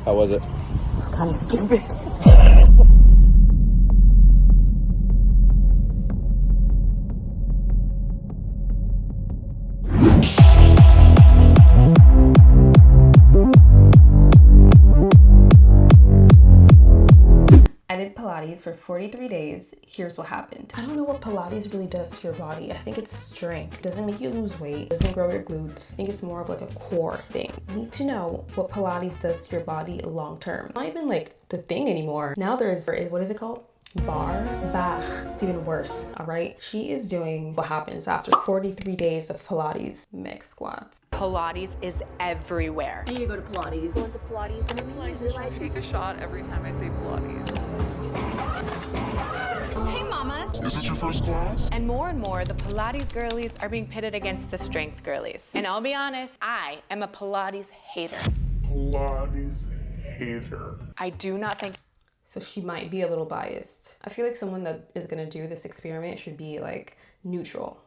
How was it? It's kind of stupid. I did Pilates for 43 days. Here's what happened. I don't know what Pilates really does to your body. I think it's strength. It doesn't make you lose weight. It doesn't grow your glutes. I think it's more of like a core thing. You need to know what Pilates does to your body long term. It's not even like the thing anymore. Now there's, what is it called? Bar back. It's even worse. All right, she is doing what happens after 43 days of Pilates mixed squats. Pilates is everywhere. I need to go to Pilates. Going to Pilates and Pilates should take a shot every time I say Pilates. Hey mamas! Is this your first class? And more, the Pilates girlies are being pitted against the strength girlies. And I'll be honest, I am a Pilates hater. Pilates hater. I do not think So she might be a little biased. I feel like someone that is gonna do this experiment should be like neutral.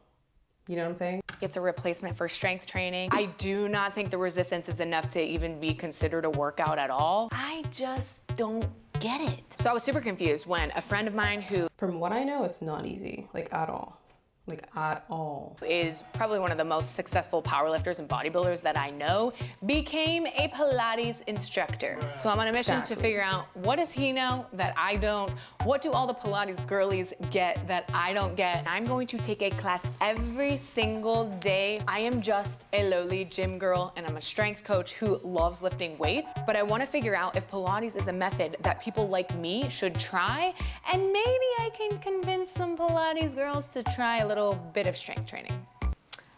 You know what I'm saying? it's a replacement for strength training. I do not think the resistance is enough to even be considered a workout at all. I just don't get it. So I was super confused when a friend of mine who From what I know, it's not easy, like at all. Like at all. is probably one of the most successful powerlifters and bodybuilders that I know, became a Pilates instructor. So I'm on a mission to figure out, what does he know that I don't? What do all the Pilates girlies get that I don't get? I'm going to take a class every single day. I am just a lowly gym girl and I'm a strength coach who loves lifting weights, but I want to figure out if Pilates is a method that people like me should try, and maybe I can convince some Pilates girls to try a little bit of strength training.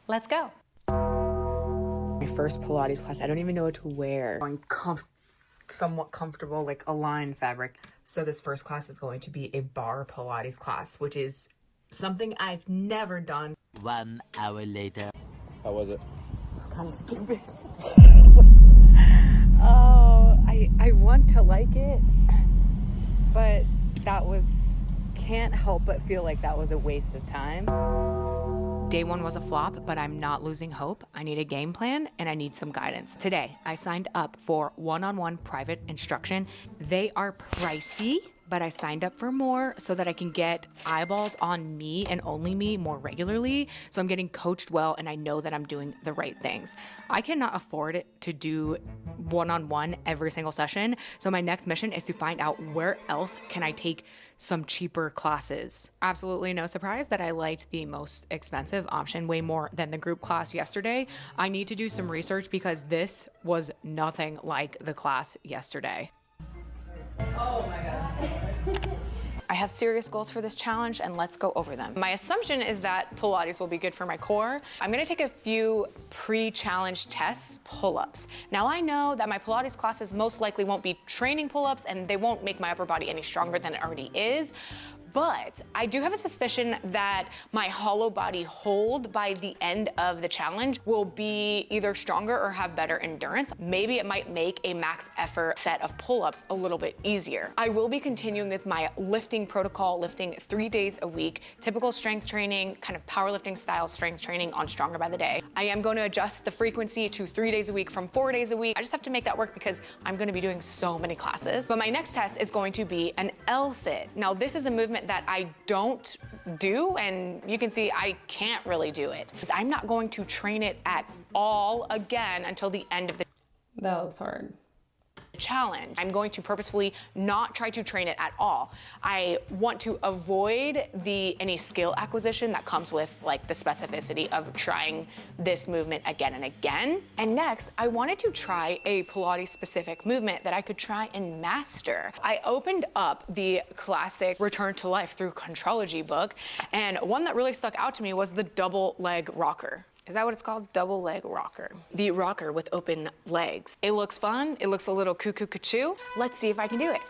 Let's go. My first Pilates class, I don't even know what to wear. I'm somewhat comfortable, like a lined fabric. So this first class is going to be a bar Pilates class, which is something I've never done. 1 hour later. How was it? It's kind of stupid. Oh, I want to like it, but can't help but feel like that was a waste of time. Day one was a flop, but I'm not losing hope. I need a game plan and I need some guidance. Today, I signed up for one-on-one private instruction. They are pricey, but I signed up for more so that I can get eyeballs on me and only me more regularly. So I'm getting coached well and I know that I'm doing the right things. I cannot afford to do one-on-one every single session. So my next mission is to find out where else can I take some cheaper classes. Absolutely no surprise that I liked the most expensive option way more than the group class yesterday. I need to do some research because this was nothing like the class yesterday. Oh my God. I have serious goals for this challenge and let's go over them. My assumption is that Pilates will be good for my core. I'm gonna take a few pre-challenge tests, pull-ups. Now I know that my Pilates classes most likely won't be training pull-ups and they won't make my upper body any stronger than it already is. But I do have a suspicion that my hollow body hold by the end of the challenge will be either stronger or have better endurance. Maybe it might make a max effort set of pull-ups a little bit easier. I will be continuing with my lifting protocol, lifting 3 days a week, typical strength training, kind of powerlifting style strength training on Stronger by the Day. I am going to adjust the frequency to 3 days a week from 4 days a week. I just have to make that work because I'm going to be doing so many classes. But my next test is going to be an L-sit. Now this is a movement that I don't do, and you can see I can't really do it because I'm not going to train it at all again until the end of the That looks hard. challenge. I'm going to purposefully not try to train it at all. I want to avoid any skill acquisition that comes with like the specificity of trying this movement again and again. And next, I wanted to try a Pilates specific movement that I could try and master. I opened up the classic Return to Life through Contrology book, and one that really stuck out to me was the double leg rocker. Is that what it's called? Double leg rocker. The rocker with open legs. It looks fun. It looks a little cuckoo-cuckoo. Let's see if I can do it.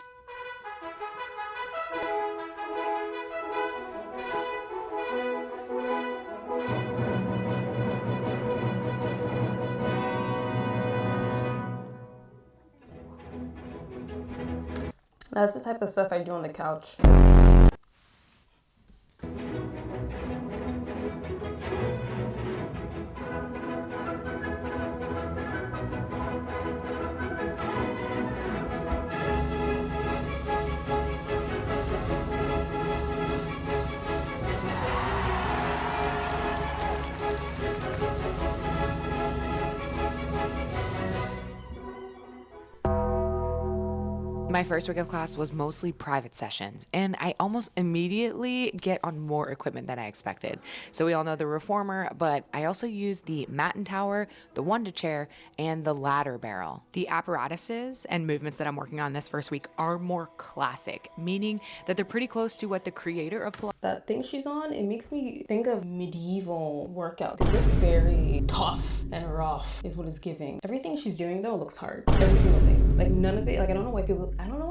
That's the type of stuff I do on the couch. My first week of class was mostly private sessions, and I almost immediately get on more equipment than I expected. So we all know the reformer, but I also use the Matten Tower, the Wonder Chair, and the ladder barrel. The apparatuses and movements that I'm working on this first week are more classic, meaning that they're pretty close to what the creator of Pilates. That thing she's on, it makes me think of medieval workouts. They look very tough and rough is what it's giving. Everything she's doing though looks hard. Every single thing. Like none of it, like I don't know why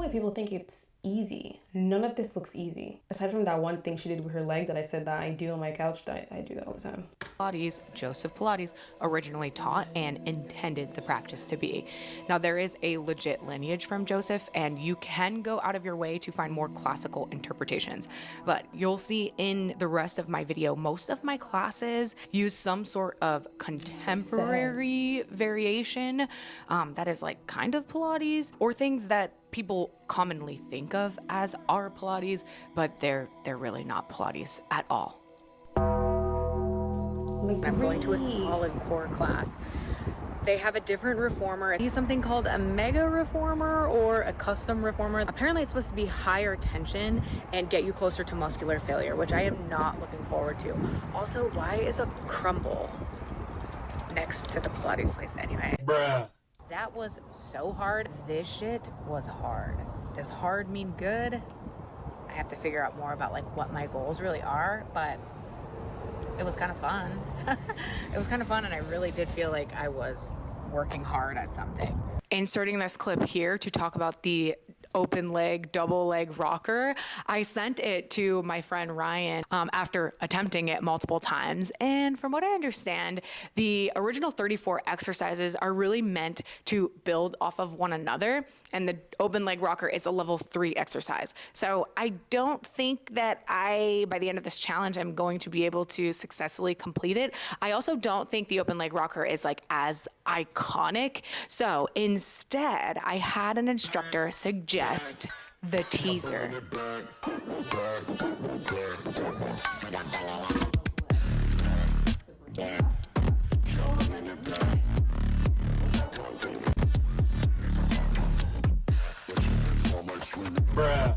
people think it's easy. None of this looks easy. Aside from that one thing she did with her leg that I said that I do on my couch, that I do that all the time. Pilates, Joseph Pilates, originally taught and intended the practice to be. Now there is a legit lineage from Joseph, and you can go out of your way to find more classical interpretations. But you'll see in the rest of my video, most of my classes use some sort of contemporary variation that is like kind of Pilates, or things that people commonly think of as our Pilates, but they're really not Pilates at all. I'm going to a solid core class. They have a different reformer. I use something called a mega reformer or a custom reformer. Apparently it's supposed to be higher tension and get you closer to muscular failure, which I am not looking forward to. Also, why is a crumble next to the Pilates place anyway? Bruh. That was so hard. This shit was hard. Does hard mean good? I have to figure out more about like what my goals really are, but it was kind of fun. It was kind of fun, and I really did feel like I was working hard at something. Inserting this clip here to talk about the open leg, double leg rocker. I sent it to my friend Ryan after attempting it multiple times. And from what I understand, the original 34 exercises are really meant to build off of one another. And the open leg rocker is a level 3 exercise. So I don't think that by the end of this challenge, I'm going to be able to successfully complete it. I also don't think the open leg rocker is like as iconic. So instead, I had an instructor suggest the teaser. Bruh.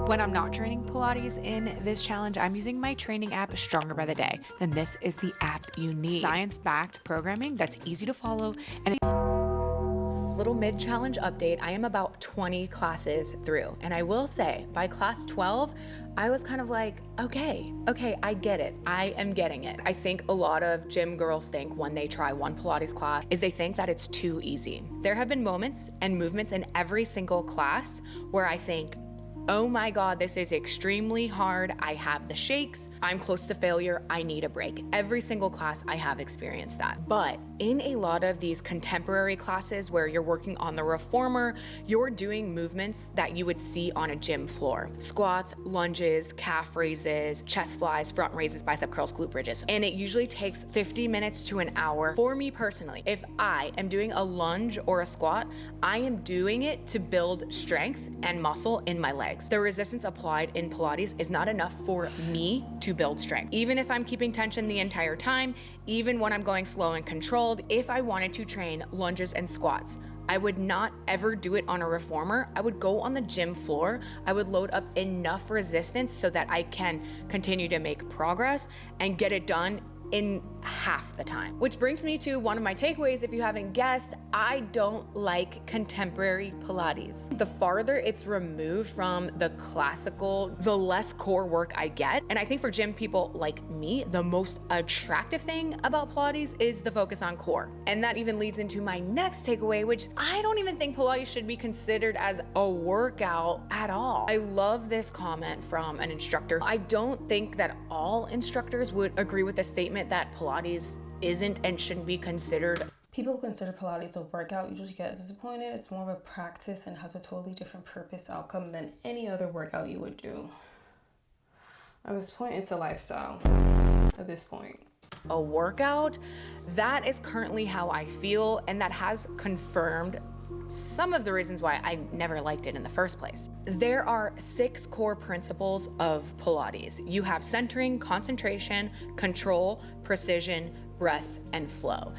When I'm not training Pilates in this challenge, I'm using my training app Stronger by the Day. Then this is the app you need. Science-backed programming that's easy to follow. And little mid-challenge update, I am about 20 classes through. And I will say, by class 12, I was kind of like, okay, I get it. I am getting it. I think a lot of gym girls think when they try one Pilates class is they think that it's too easy. There have been moments and movements in every single class where I think, oh my God, this is extremely hard. I have the shakes. I'm close to failure. I need a break. Every single class I have experienced that. But in a lot of these contemporary classes where you're working on the reformer, you're doing movements that you would see on a gym floor. Squats, lunges, calf raises, chest flies, front raises, bicep curls, glute bridges. And it usually takes 50 minutes to an hour. For me personally, if I am doing a lunge or a squat, I am doing it to build strength and muscle in my legs. The resistance applied in Pilates is not enough for me to build strength. Even if I'm keeping tension the entire time, even when I'm going slow and controlled, if I wanted to train lunges and squats, I would not ever do it on a reformer. I would go on the gym floor. I would load up enough resistance so that I can continue to make progress and get it done in half the time. Which brings me to one of my takeaways. If you haven't guessed, I don't like contemporary Pilates. The farther it's removed from the classical, the less core work I get. And I think for gym people like me, the most attractive thing about Pilates is the focus on core. And that even leads into my next takeaway, which I don't even think Pilates should be considered as a workout at all. I love this comment from an instructor. I don't think that all instructors would agree with the statement that Pilates isn't and shouldn't be considered. People who consider Pilates a workout usually get disappointed. It's more of a practice and has a totally different purpose outcome than any other workout you would do. At this point, it's a lifestyle. At this point. A workout, that is currently how I feel, and that has confirmed some of the reasons why I never liked it in the first place. There are 6 core principles of Pilates. You have centering, concentration, control, precision, breath, and flow.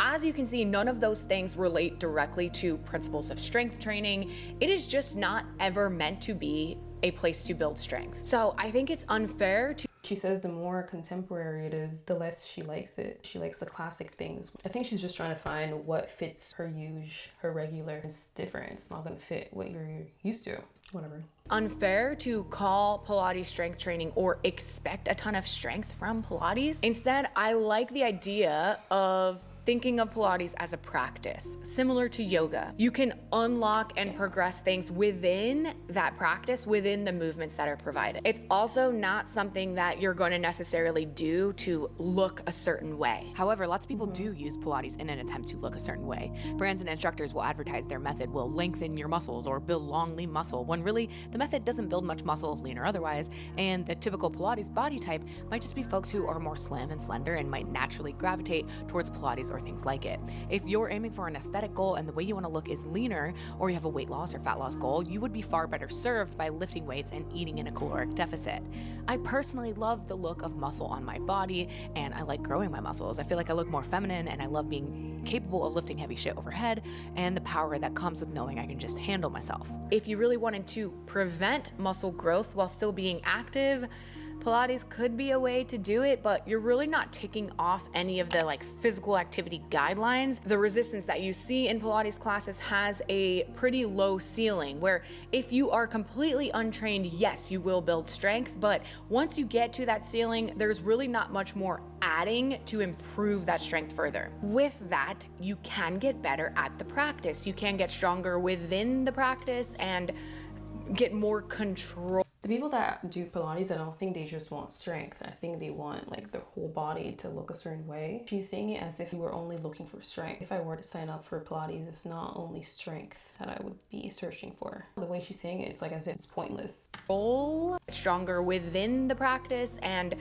As you can see, none of those things relate directly to principles of strength training. It is just not ever meant to be a place to build strength. So I think it's unfair to. She says the more contemporary it is, the less she likes it. She likes the classic things. I think she's just trying to find what fits her her regular. It's different. It's not gonna fit what you're used to. Whatever. Unfair to call Pilates strength training or expect a ton of strength from Pilates. Instead, I like the idea of thinking of Pilates as a practice, similar to yoga. You can unlock and progress things within that practice, within the movements that are provided. It's also not something that you're going to necessarily do to look a certain way. However, lots of people do use Pilates in an attempt to look a certain way. Brands and instructors will advertise their method will lengthen your muscles or build long, lean muscle, when really the method doesn't build much muscle, lean or otherwise, and the typical Pilates body type might just be folks who are more slim and slender and might naturally gravitate towards Pilates or things like it. If you're aiming for an aesthetic goal and the way you want to look is leaner, or you have a weight loss or fat loss goal, you would be far better served by lifting weights and eating in a caloric deficit. I personally love the look of muscle on my body, and I like growing my muscles. I feel like I look more feminine, and I love being capable of lifting heavy shit overhead and the power that comes with knowing I can just handle myself. If you really wanted to prevent muscle growth while still being active, Pilates could be a way to do it, but you're really not ticking off any of the physical activity guidelines. The resistance that you see in Pilates classes has a pretty low ceiling, where if you are completely untrained, yes, you will build strength, but once you get to that ceiling, there's really not much more adding to improve that strength further. With that, you can get better at the practice. You can get stronger within the practice and get more control. The people that do Pilates, I don't think they just want strength. I think they want their whole body to look a certain way. She's saying it as if you were only looking for strength. If I were to sign up for Pilates, it's not only strength that I would be searching for. The way she's saying it, it's like as if it's pointless. Stronger within the practice and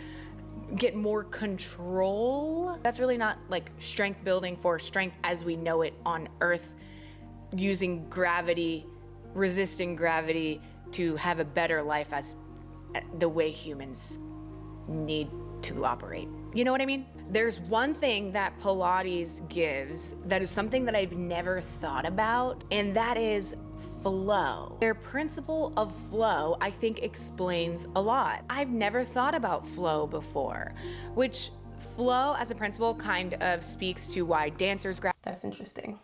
get more control. That's really not strength building for strength as we know it on Earth, using gravity, resisting gravity to have a better life as the way humans need to operate. You know what I mean? There's one thing that Pilates gives that is something that I've never thought about, and that is flow. Their principle of flow, I think, explains a lot. I've never thought about flow before, which flow as a principle kind of speaks to why dancers That's interesting.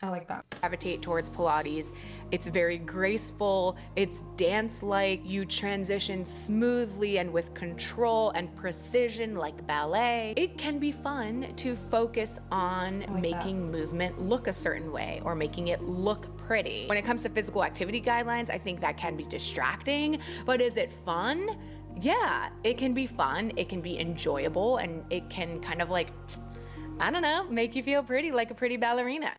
I like that. Gravitate towards Pilates. It's very graceful, it's dance-like, you transition smoothly and with control and precision like ballet. It can be fun to focus on making movement look a certain way or making it look pretty. When it comes to physical activity guidelines, I think that can be distracting, but is it fun? Yeah, it can be fun, it can be enjoyable, and it can kind of I don't know, make you feel pretty like a pretty ballerina.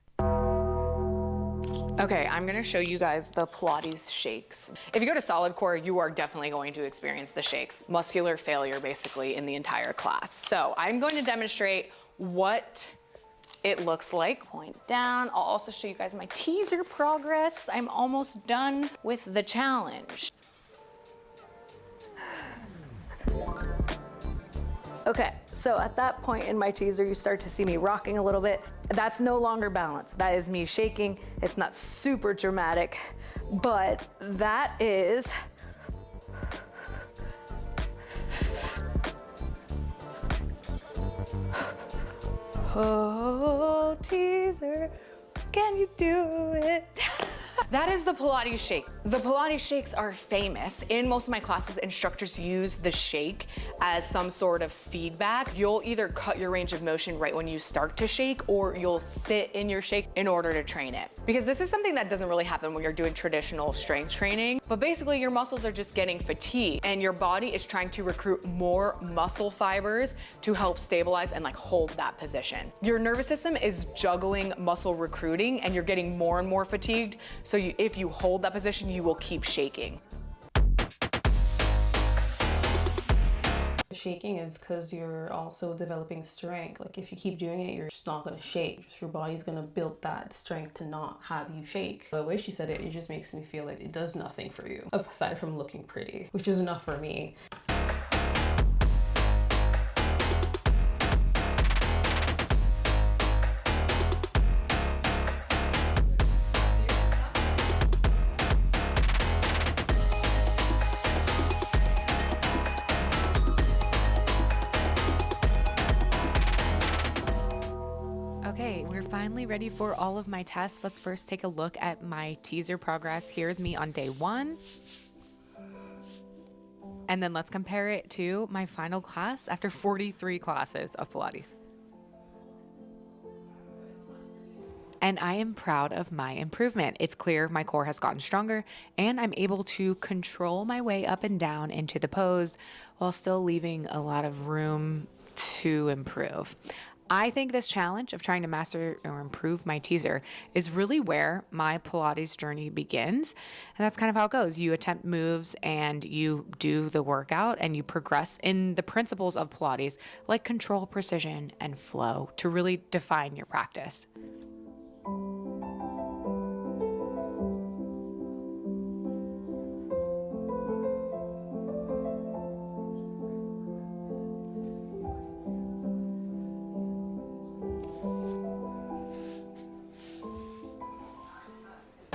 Okay, I'm gonna show you guys the Pilates shakes. If you go to solid core, you are definitely going to experience the shakes. Muscular failure, basically, in the entire class. So I'm going to demonstrate what it looks like. Point down. I'll also show you guys my teaser progress. I'm almost done with the challenge. Okay, so at that point in my teaser, you start to see me rocking a little bit. That's no longer balance. That is me shaking. It's not super dramatic, but that is oh, teaser, can you do it? That is the Pilates shake. The Pilates shakes are famous. In most of my classes, instructors use the shake as some sort of feedback. You'll either cut your range of motion right when you start to shake, or you'll sit in your shake in order to train it. Because this is something that doesn't really happen when you're doing traditional strength training, but basically your muscles are just getting fatigued and your body is trying to recruit more muscle fibers to help stabilize and hold that position. Your nervous system is juggling muscle recruiting and you're getting more and more fatigued. So if you hold that position, you will keep shaking. shaking is because you're also developing strength. Like if you keep doing it, you're just not gonna shake. Just your body's gonna build that strength to not have you shake. The way she said it, it just makes me feel like it does nothing for you aside from looking pretty, which is enough for me. Okay, we're finally ready for all of my tests. Let's first take a look at my teaser progress. Here's me on day 1. And then let's compare it to my final class after 43 classes of Pilates. And I am proud of my improvement. It's clear my core has gotten stronger and I'm able to control my way up and down into the pose while still leaving a lot of room to improve. I think this challenge of trying to master or improve my teaser is really where my Pilates journey begins. And that's kind of how it goes. You attempt moves and you do the workout and you progress in the principles of Pilates, like control, precision, and flow, to really define your practice.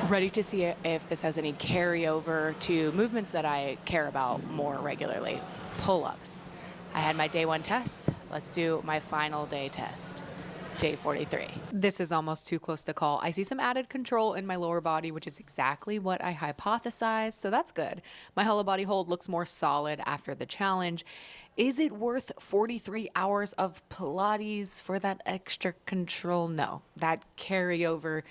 Ready to see if this has any carryover to movements that I care about more regularly. Pull-ups. I had my day 1 test. Let's do my final day test. Day 43. This is almost too close to call. I see some added control in my lower body, which is exactly what I hypothesized, so that's good. My hollow body hold looks more solid after the challenge. Is it worth 43 hours of Pilates for that extra control? No. That carryover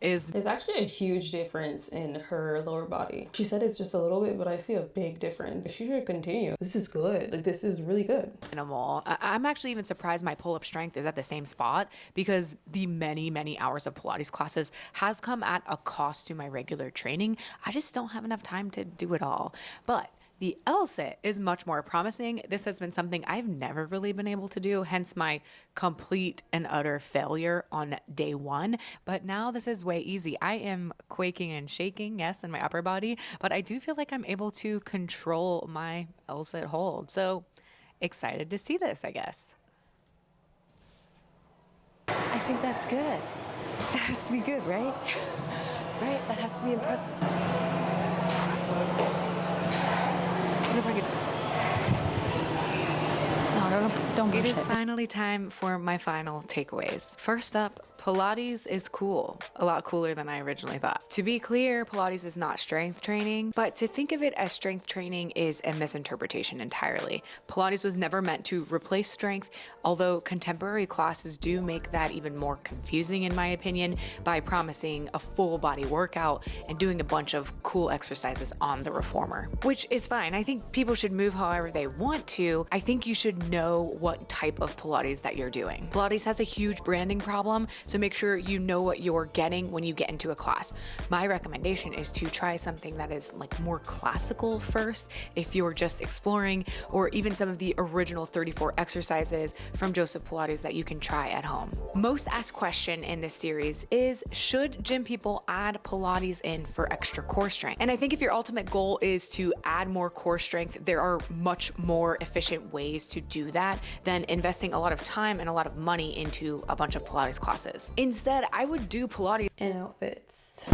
is... There's actually a huge difference in her lower body. She said it's just a little bit, but I see a big difference. She should continue. This is good. Like, this is really good. Minimal. I'm actually even surprised my pull-up strength is at the same spot, because the many hours of Pilates classes has come at a cost to my regular training. I just don't have enough time to do it all. But the L-sit is much more promising. This has been something I've never really been able to do, hence my complete and utter failure on day 1. But now this is way easy. I am quaking and shaking, yes, in my upper body, but I do feel like I'm able to control my L-sit hold. So excited to see this, I guess. I think that's good. That has to be good, right? Right? That has to be impressive. What if I could... No, don't It push is it. Finally time for my final takeaways. First up, Pilates is cool. A lot cooler than I originally thought. To be clear, Pilates is not strength training, but to think of it as strength training is a misinterpretation entirely. Pilates was never meant to replace strength, although contemporary classes do make that even more confusing in my opinion by promising a full body workout and doing a bunch of cool exercises on the reformer, which is fine. I think people should move however they want to. I think you should know what type of Pilates that you're doing. Pilates has a huge branding problem, so make sure you know what you're getting when you get into a class. My recommendation is to try something that is like more classical first if you're just exploring, or even some of the original 34 exercises from Joseph Pilates that you can try at home. Most asked question in this series is, should gym people add Pilates in for extra core strength? And I think if your ultimate goal is to add more core strength, there are much more efficient ways to do that than investing a lot of time and a lot of money into a bunch of Pilates classes. Instead, I would do Pilates And outfits.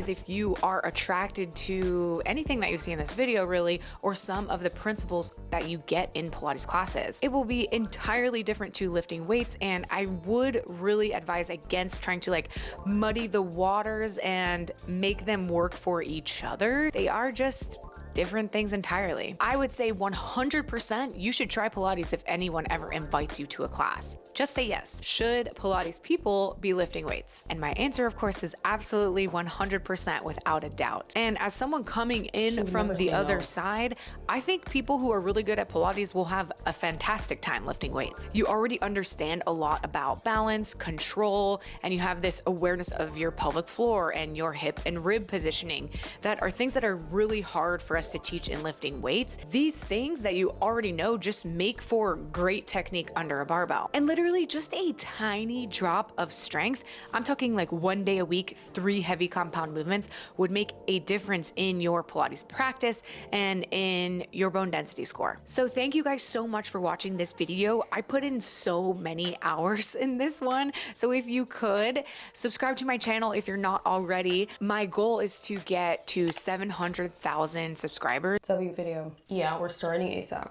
if you are attracted to anything that you see in this video, really, or some of the principles that you get in Pilates classes. It will be entirely different to lifting weights, and I would really advise against trying to like muddy the waters and make them work for each other. They are just different things entirely. I would say 100% you should try Pilates if anyone ever invites you to a class. Just say yes. Should Pilates people be lifting weights? And my answer, of course, is absolutely 100% without a doubt. And as someone coming in from the other side, I think people who are really good at Pilates will have a fantastic time lifting weights. You already understand a lot about balance, control, and you have this awareness of your pelvic floor and your hip and rib positioning that are things that are really hard for us us to teach in lifting weights, these things that you already know just make for great technique under a barbell. And literally just a tiny drop of strength, I'm talking like 1 day a week, 3 heavy compound movements, would make a difference in your Pilates practice and in your bone density score. So thank you guys so much for watching this video. I put in so many hours in this one. So if you could subscribe to my channel if you're not already. My goal is to get to 700,000 subscribers. W video. Yeah, we're starting ASAP.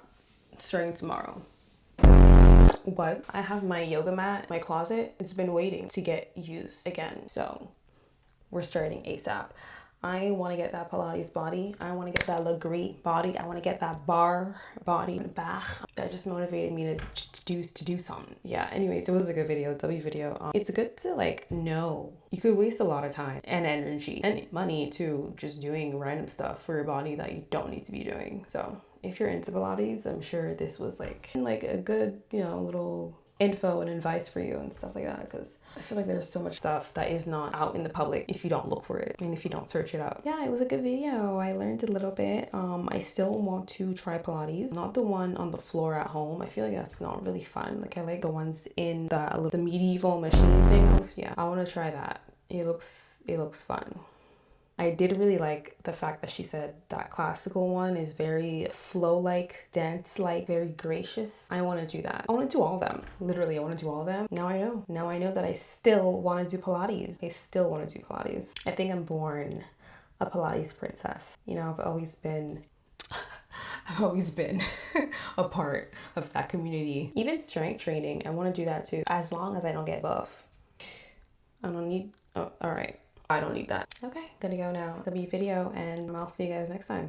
Starting tomorrow. But I have my yoga mat, my closet. It's been waiting to get used again. So we're starting ASAP. I want to get that Pilates body. I want to get that Legree body. I want to get that bar body back. That just motivated me to do something. Yeah, anyways, it was a good video, W video. It's good to like know you could waste a lot of time and energy and money to just doing random stuff for your body that you don't need to be doing. So if you're into Pilates, I'm sure this was like a good, you know, little info and advice for you and stuff like that, because I feel like there's so much stuff that is not out in the public if you don't look for it. I mean, if you don't search it out. Yeah, it was a good video. I learned a little bit. I still want to try Pilates, not the one on the floor at home. I feel like that's not really fun. Like I like the ones in the medieval machine thing. Yeah, I want to try that. It looks fun. I did really like the fact that she said that classical one is very flow-like, dance-like, very gracious. I want to do that. I want to do all of them. Literally, I want to do all of them. Now I know. Now I know that I still want to do Pilates. I still want to do Pilates. I think I'm born a Pilates princess. You know, I've always been a part of that community. Even strength training, I want to do that too, as long as I don't get buff. I don't need, oh, all right. I don't need that. Okay, gonna go now. W video, and I'll see you guys next time.